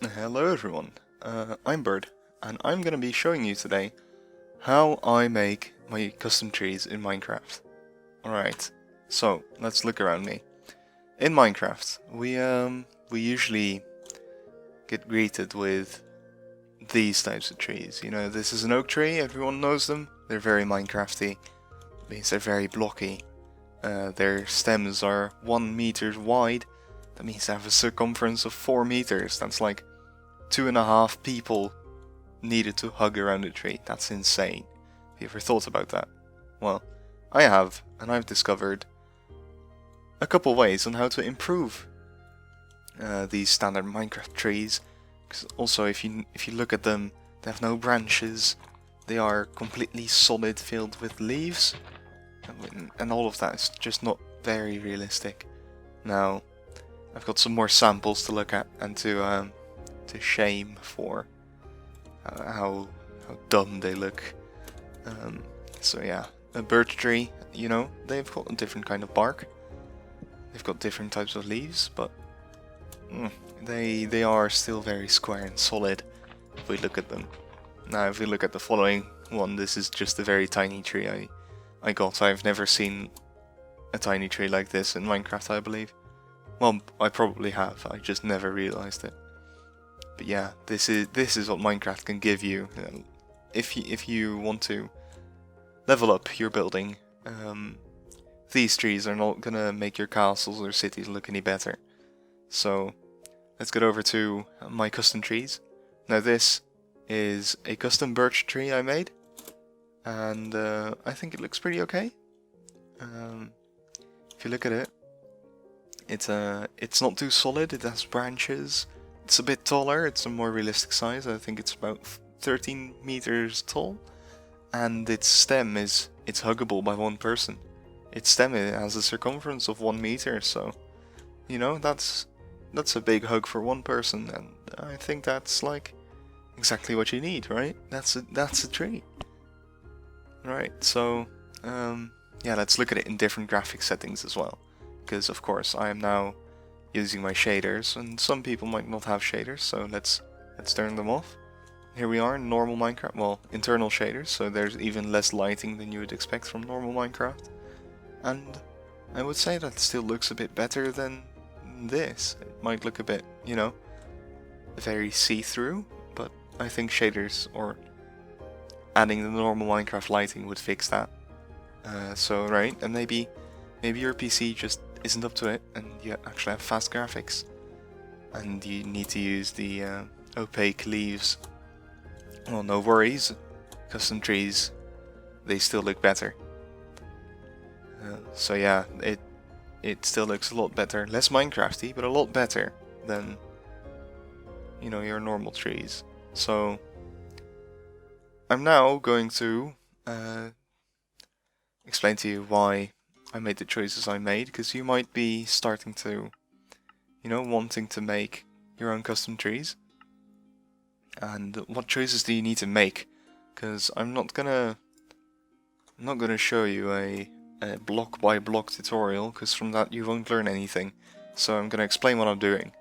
Hello everyone, I'm Bird, and I'm going to be showing you today how I make my custom trees in Minecraft. Alright, so let's look around me. In Minecraft, we usually get greeted with these types of trees. You know, this is an oak tree, everyone knows them. They're very Minecrafty, means they're very blocky. Their stems are 1 meter wide. That means they have a circumference of 4 meters. That's like 2.5 people needed to hug around a tree. That's insane. Have you ever thought about that? Well, I have, and I've discovered a couple ways on how to improve these standard Minecraft trees. Because also, if you look at them, they have no branches. They are completely solid, filled with leaves, and all of that is just not very realistic. Now, I've got some more samples to look at and to shame for how dumb they look. So yeah, a birch tree, you know, they've got a different kind of bark. They've got different types of leaves, but they are still very square and solid if we look at them. Now, if we look at the following one, this is just a very tiny tree I got. I've never seen a tiny tree like this in Minecraft, I believe. Well, I probably have, I just never realized it. But yeah, this is what Minecraft can give you. If you want to level up your building, these trees are not gonna make your castles or cities look any better. So let's get over to my custom trees. Now this is a custom birch tree I made, and I think it looks pretty okay. If you look at it, it's not too solid. It has branches. It's a bit taller. It's a more realistic size. I think it's about 13 meters tall, and its stem it's huggable by one person. Its stem has a circumference of 1 meter, so you know that's a big hug for one person, and I think that's like exactly what you need, right? That's a tree. Right. So yeah, let's look at it in different graphic settings as well, because of course I am now using my shaders, and some people might not have shaders, so let's turn them off. Here we are in normal Minecraft, well, internal shaders, so there's even less lighting than you would expect from normal Minecraft. And I would say that still looks a bit better than this. It might look a bit, you know, very see-through, but I think shaders or adding the normal Minecraft lighting would fix that. So right, and maybe your PC just isn't up to it, and you actually have fast graphics, and you need to use the opaque leaves. Well, no worries, custom trees, they still look better. So yeah, it still looks a lot better, less Minecrafty, but a lot better than, you know, your normal trees. So I'm now going to explain to you why I made the choices I made, because you might be starting to, you know, wanting to make your own custom trees. And what choices do you need to make? Because I'm not gonna show you a block by block tutorial, because from that you won't learn anything. So I'm gonna explain what I'm doing.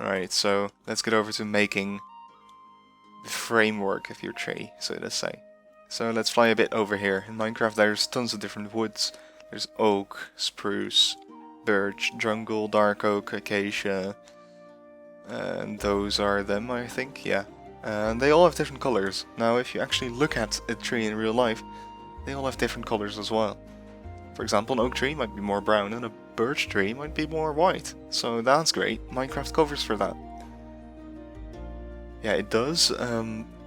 Alright, so let's get over to making the framework of your tree, so to say. So let's fly a bit over here. In Minecraft there's tons of different woods. There's oak, spruce, birch, jungle, dark oak, acacia, and those are them, I think, yeah. And they all have different colors. Now if you actually look at a tree in real life, they all have different colors as well. For example, an oak tree might be more brown and a birch tree might be more white. So that's great, Minecraft covers for that. Yeah, it does,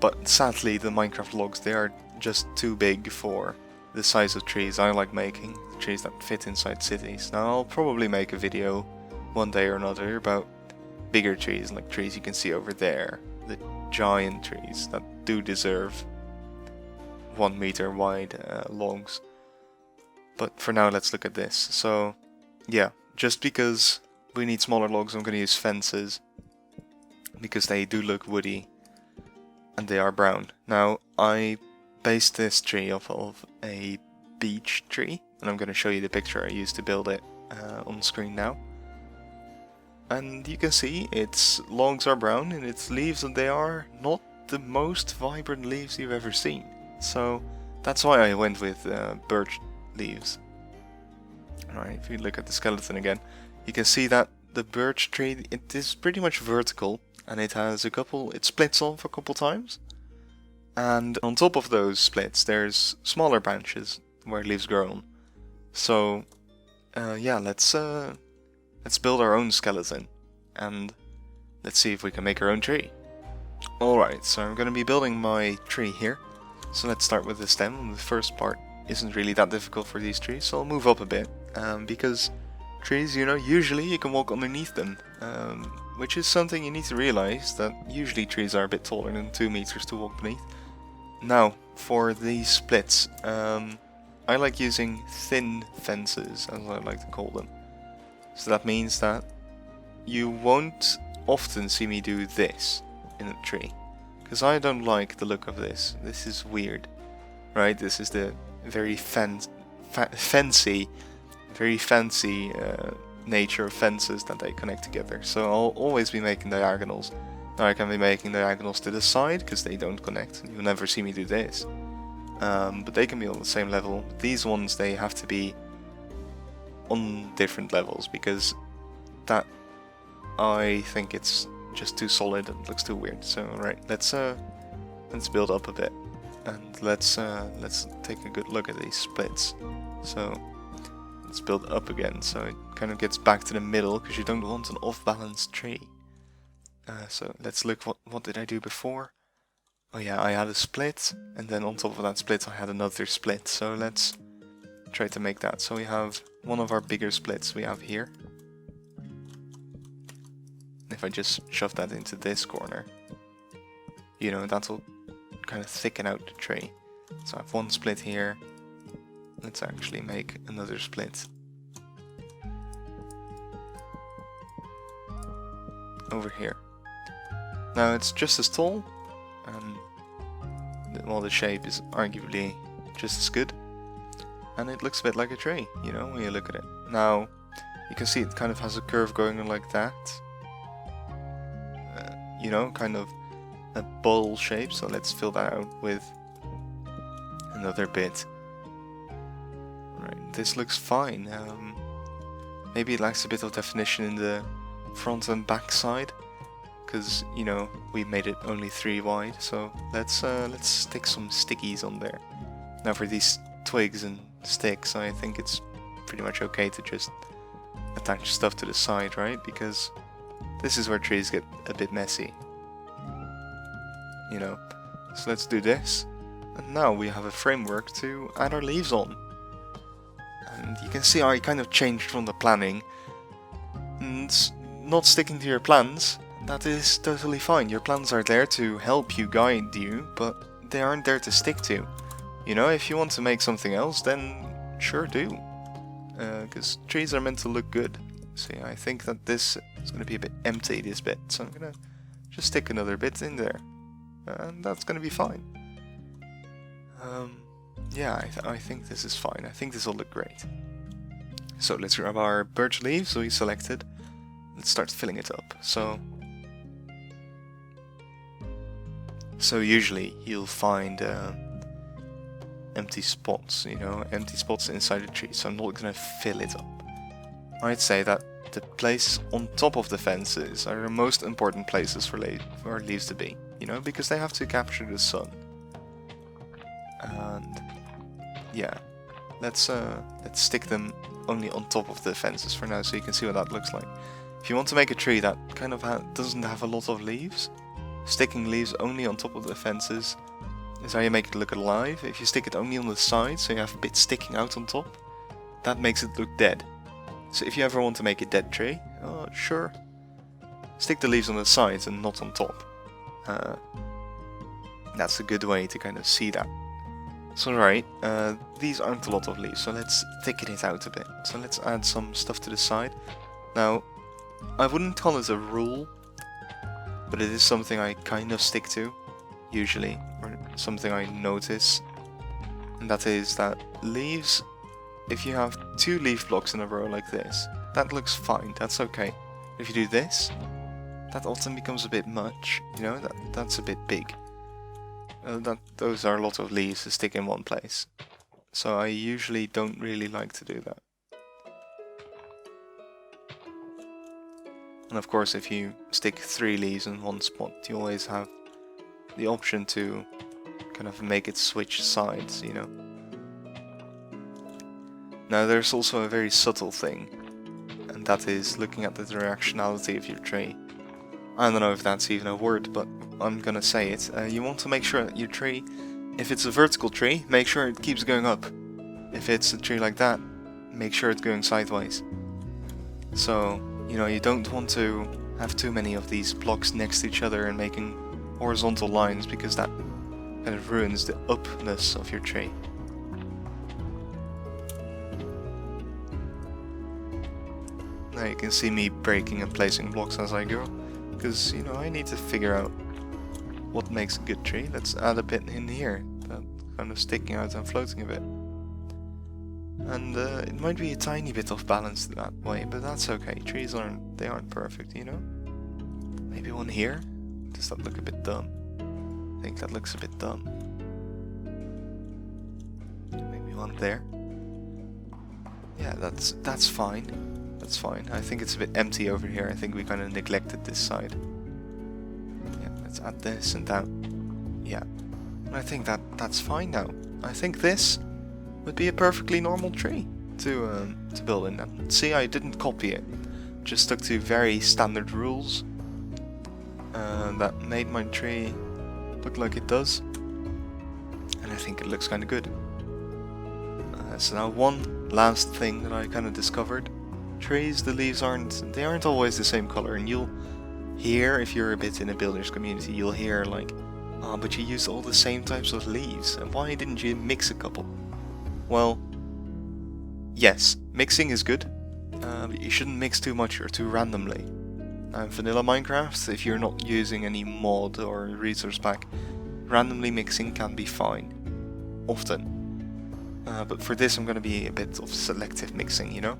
but sadly the Minecraft logs, they are just too big for the size of trees I like making, trees that fit inside cities. Now I'll probably make a video one day or another about bigger trees, like trees you can see over there, the giant trees that do deserve 1 meter wide logs. But for now let's look at this. So yeah, just because we need smaller logs I'm going to use fences, because they do look woody and they are brown. Now I based this tree off of a beech tree, and I'm going to show you the picture I used to build it on screen now. And you can see its logs are brown and its leaves, and they are not the most vibrant leaves you've ever seen. So that's why I went with birch leaves. Alright, if you look at the skeleton again, you can see that the birch tree, it is pretty much vertical, and it has it splits off a couple times. And on top of those splits, there's smaller branches where leaves grow on. So, yeah, let's build our own skeleton, and let's see if we can make our own tree. Alright, so I'm going to be building my tree here. So let's start with the stem. The first part isn't really that difficult for these trees, so I'll move up a bit, because trees, you know, usually you can walk underneath them, which is something you need to realize, that usually trees are a bit taller than 2 meters to walk beneath. Now, for these splits, I like using thin fences, as I like to call them. So that means that you won't often see me do this in a tree, because I don't like the look of this. This is weird, right? This is the very fancy nature of fences that they connect together. So I'll always be making diagonals. Now I can be making diagonals to the side because they don't connect. You'll never see me do this. But they can be on the same level. These ones, they have to be on different levels, because that, I think it's just too solid and looks too weird. So right, let's build up a bit, and let's take a good look at these splits. So let's build up again, so it kind of gets back to the middle, because you don't want an off-balanced tree. So let's look, what did I do before? Oh yeah, I had a split, and then on top of that split I had another split. So let's try to make that. So we have one of our bigger splits we have here. If I just shove that into this corner, you know, that'll kind of thicken out the tree. So I have one split here. Let's actually make another split over here. Now it's just as tall, and well, the shape is arguably just as good, and it looks a bit like a tree, you know, when you look at it. Now you can see it kind of has a curve going on like that, you know, kind of a bowl shape. So let's fill that out with another bit. Right, this looks fine. Maybe it lacks a bit of definition in the front and back side, because, you know, we made it only 3 wide. So let's stick some stickies on there. Now for these twigs and sticks, I think it's pretty much okay to just attach stuff to the side, right? Because this is where trees get a bit messy, you know. So let's do this, and now we have a framework to add our leaves on. And you can see I kind of changed from the planning, and not sticking to your plans, that is totally fine. Your plans are there to help you, guide you, but they aren't there to stick to. You know, if you want to make something else, then sure do, because trees are meant to look good. See, I think that this is going to be a bit empty, this bit, so I'm going to just stick another bit in there, and that's going to be fine. Yeah, I think this is fine. I think this will look great. So let's grab our birch leaves we selected. Let's start filling it up. So usually you'll find empty spots, you know, empty spots inside the tree, so I'm not going to fill it up. I'd say that the place on top of the fences are the most important places for leaves to be, you know, because they have to capture the sun. And yeah, let's stick them only on top of the fences for now, so you can see what that looks like. If you want to make a tree that kind of doesn't have a lot of leaves, sticking leaves only on top of the fences is how you make it look alive. If you stick it only on the side, so you have a bit sticking out on top, that makes it look dead. So if you ever want to make a dead tree, sure, stick the leaves on the sides and not on top. That's a good way to kind of see that. So right, these aren't a lot of leaves, so let's thicken it out a bit. So let's add some stuff to the side. Now, I wouldn't call it a rule, but it is something I kind of stick to, usually, or something I notice. And that is that leaves, if you have 2 leaf blocks in a row like this, that looks fine, that's okay. If you do this, that often becomes a bit much, you know, that's a bit big. Those are a lot of leaves to stick in one place. So I usually don't really like to do that. And of course, if you stick 3 leaves in one spot, you always have the option to kind of make it switch sides, you know. Now there's also a very subtle thing, and that is looking at the directionality of your tree. I don't know if that's even a word, but I'm gonna say it. You want to make sure that your tree, if it's a vertical tree, make sure it keeps going up. If it's a tree like that, make sure it's going sideways. So, you know, you don't want to have too many of these blocks next to each other and making horizontal lines, because that kind of ruins the upness of your tree. Now you can see me breaking and placing blocks as I go, because, you know, I need to figure out what makes a good tree. Let's add a bit in here, that kind of sticking out and floating a bit. And it might be a tiny bit off balance that way, but that's okay. Trees aren't perfect, you know? Maybe one here? Does that look a bit dumb? I think that looks a bit dumb. Maybe one there. Yeah, that's fine. That's fine. I think it's a bit empty over here. I think we kind of neglected this side. Yeah, let's add this and that. Yeah, and I think that's fine now. I think this would be a perfectly normal tree to build in. And see, I didn't copy it. Just stuck to very standard rules that made my tree look like it does. And I think it looks kind of good. So now one last thing that I kind of discovered. Trees, the leaves aren't always the same color, and you'll hear, if you're a bit in a builder's community, you'll hear like, oh, but you used all the same types of leaves, and why didn't you mix a couple? Well, yes, mixing is good, but you shouldn't mix too much or too randomly. In vanilla Minecraft, if you're not using any mod or resource pack, randomly mixing can be fine, often. But for this I'm going to be a bit of selective mixing, you know?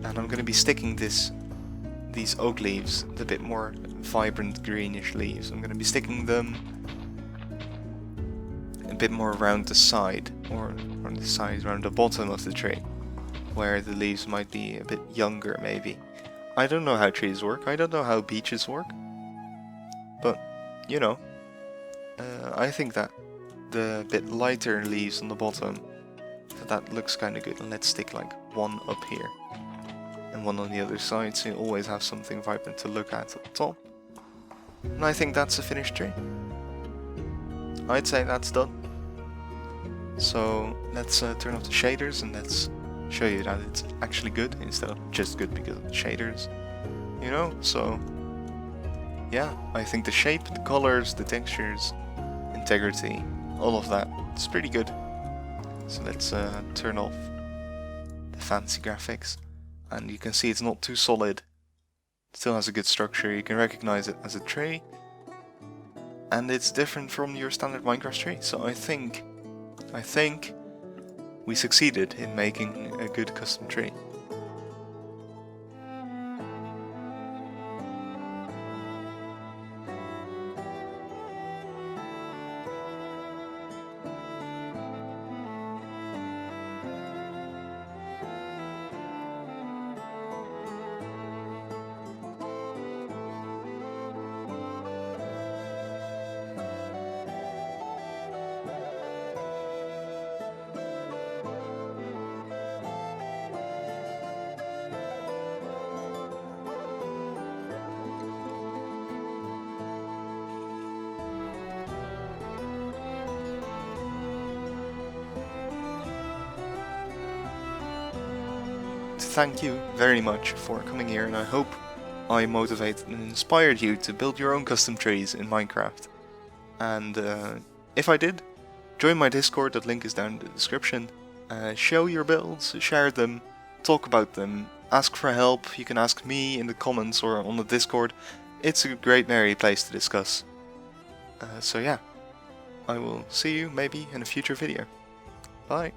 And I'm going to be sticking these oak leaves, the bit more vibrant greenish leaves, I'm going to be sticking them a bit more around the side, or on the side, around the bottom of the tree, where the leaves might be a bit younger maybe. I don't know how trees work, I don't know how beeches work, but, you know, I think that the bit lighter leaves on the bottom, that looks kind of good. And let's stick like one up here and one on the other side, so you always have something vibrant to look at the top. And I think that's a finished tree. I'd say that's done. So let's turn off the shaders and let's show you that it's actually good instead of just good because of the shaders, you know? So yeah, I think the shape, the colors, the textures, integrity, all of that, it's pretty good. So let's turn off the fancy graphics, and you can see it's not too solid. It still has a good structure, you can recognize it as a tree, and it's different from your standard Minecraft tree. So I think we succeeded in making a good custom tree. Thank you very much for coming here, and I hope I motivated and inspired you to build your own custom trees in Minecraft. And if I did, join my Discord, that link is down in the description. Show your builds, share them, talk about them, ask for help. You can ask me in the comments or on the Discord. It's a great merry place to discuss. So yeah, I will see you maybe in a future video. Bye!